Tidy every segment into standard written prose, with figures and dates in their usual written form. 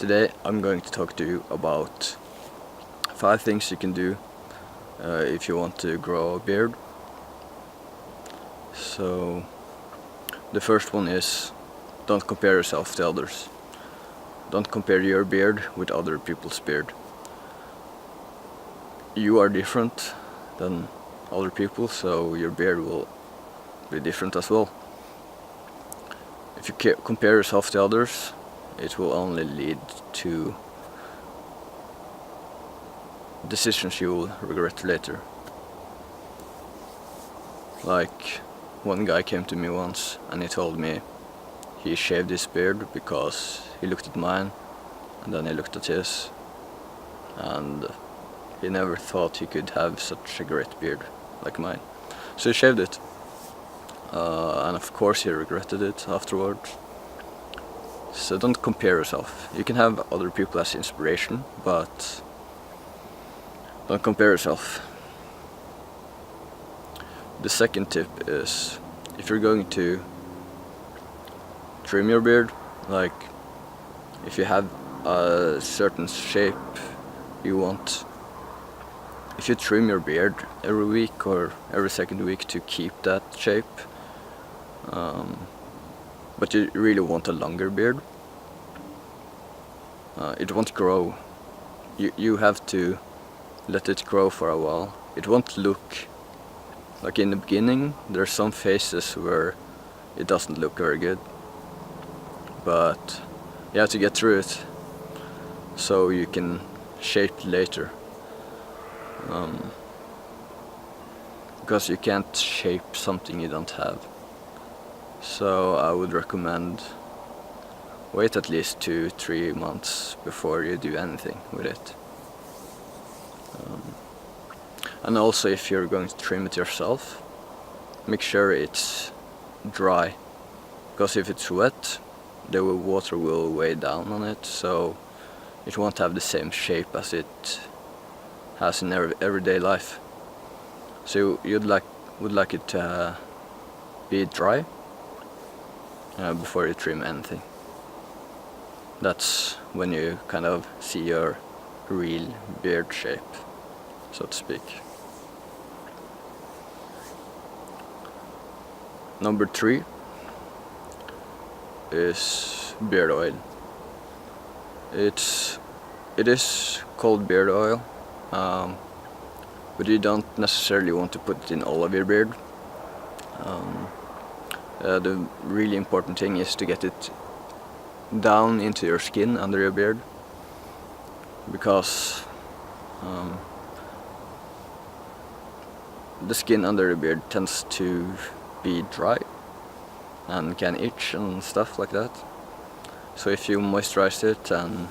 Today I'm going to talk to you about 5 things you can do if you want to grow a beard. So the first one is, don't compare yourself to others. Don't compare your beard with other people's beard. You are different than other people, so your beard will be different as well. If you compare yourself to others, it will only lead to decisions you will regret later. Like, one guy came to me once and he told me he shaved his beard because he looked at mine and then he looked at his, and he never thought he could have such a great beard like mine. So he shaved it, and of course he regretted it afterwards. So don't compare yourself. You can have other people as inspiration, but don't compare yourself. The second tip is, if you're going to trim your beard, like if you have a certain shape you want, if you trim your beard every week or every second week to keep that shape, but you really want a longer beard, it won't grow. You have to let it grow for a while. It won't look like, in the beginning there's some phases where it doesn't look very good, but you have to get through it so you can shape it later, because you can't shape something you don't have. So I would recommend wait at least 2-3 months before you do anything with it. And also, if you're going to trim it yourself, make sure it's dry, because if it's wet, the water will weigh down on it, so it won't have the same shape as it has in everyday life. So would like it to be dry before you trim anything. That's when you kind of see your real beard shape, so to speak. Number 3 is beard oil. It is called beard oil, but you don't necessarily want to put it in all of your beard. The really important thing is to get it down into your skin under your beard, because the skin under the beard tends to be dry and can itch and stuff like that. So if you moisturize it and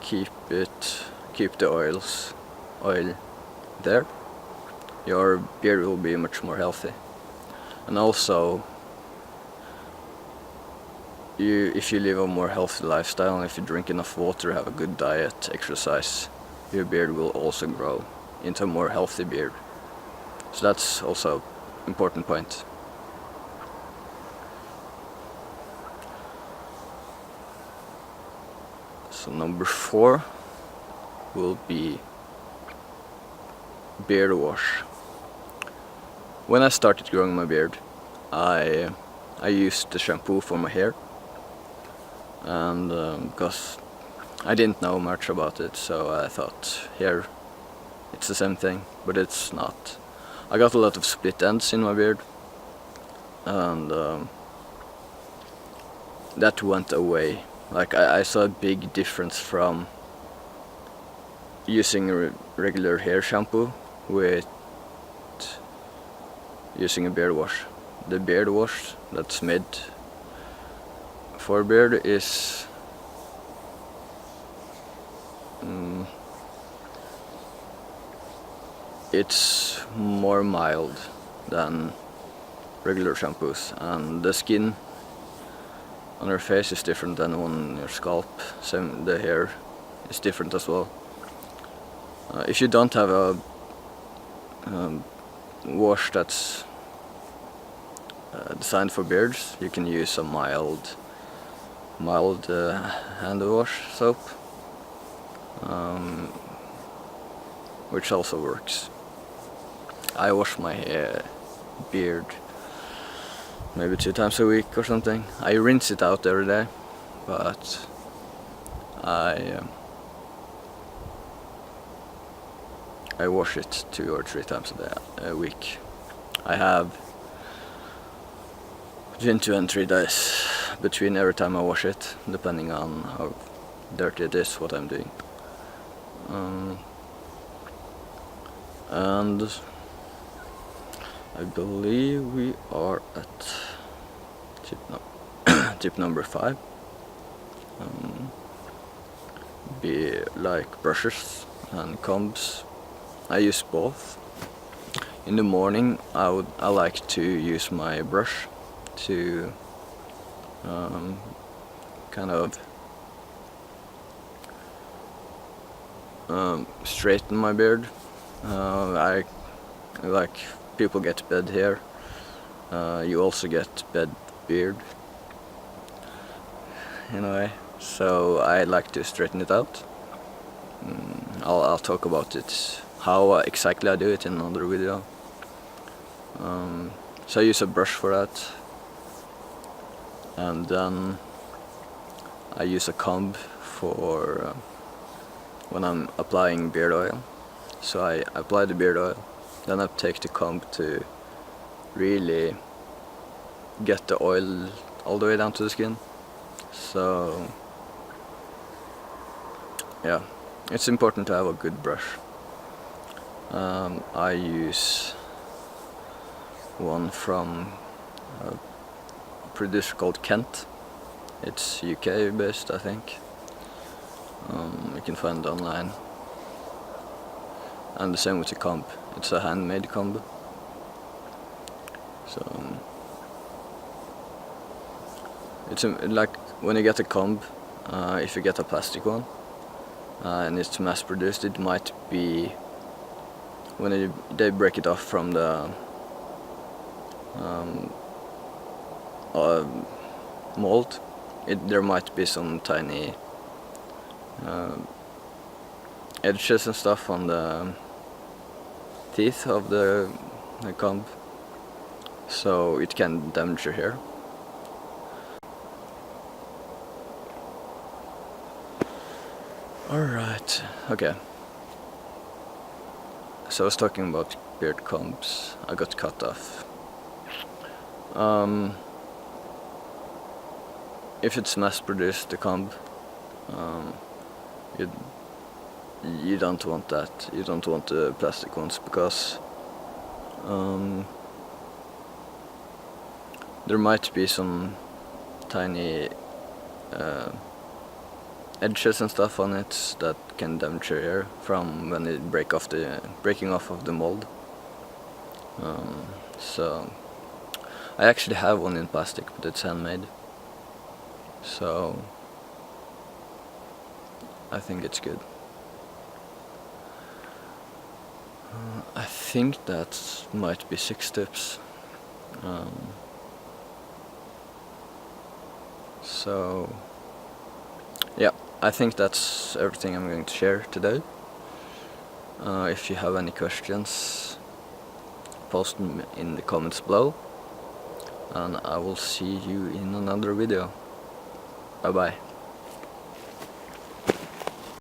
keep the oil there, your beard will be much more healthy. And also, if you live a more healthy lifestyle, and if you drink enough water, have a good diet, exercise, your beard will also grow into a more healthy beard. So that's also an important point. So number 4 will be beard wash. When I started growing my beard, I used the shampoo for my hair, and because I didn't know much about it, so I thought hair, it's the same thing, but it's not. I got a lot of split ends in my beard, and that went away. Like, I saw a big difference from using regular hair shampoo with using a beard wash. The beard wash that's made for beard is it's more mild than regular shampoos, and the skin on your face is different than on your scalp. Same, the hair is different as well. If you don't have a wash that's designed for beards, you can use a mild mild hand wash soap, which also works. I wash my beard maybe 2 times a week or something. I rinse it out every day, but I wash it 2 or 3 times a week. I have between 2 and 3 days between every time I wash it, depending on how dirty it is, what I'm doing. And I believe we are at tip number 5. Be like brushes and combs. I use both. In the morning I like to use my brush to kind of straighten my beard. I like people get bed hair. You also get bed beard in a way, so I like to straighten it out. I'll talk about it, how exactly I do it, in another video. So I use a brush for that, and then I use a comb for when I'm applying beard oil. So I apply the beard oil, then I take the comb to really get the oil all the way down to the skin. So yeah, it's important to have a good brush. I use one from a producer called Kent. It's UK based, I think. You can find it online. And the same with the comb. It's a handmade comb. So it's like when you get a comb, if you get a plastic one and it's mass produced, it might be when they break it off from the mold, there might be some tiny edges and stuff on the teeth of the comb, so it can damage your hair. Alright, okay. So I was talking about beard combs. I got cut off. If it's mass produced, the comb, you don't want that. You don't want the plastic ones, because there might be some tiny edges and stuff on it that can damage your hair from when it breaking off of the mold. So I actually have one in plastic, but it's handmade, so I think it's good. I think that might be 6 tips. So yeah, I think that's everything I'm going to share today. If you have any questions, post them in the comments below, and I will see you in another video. Bye bye.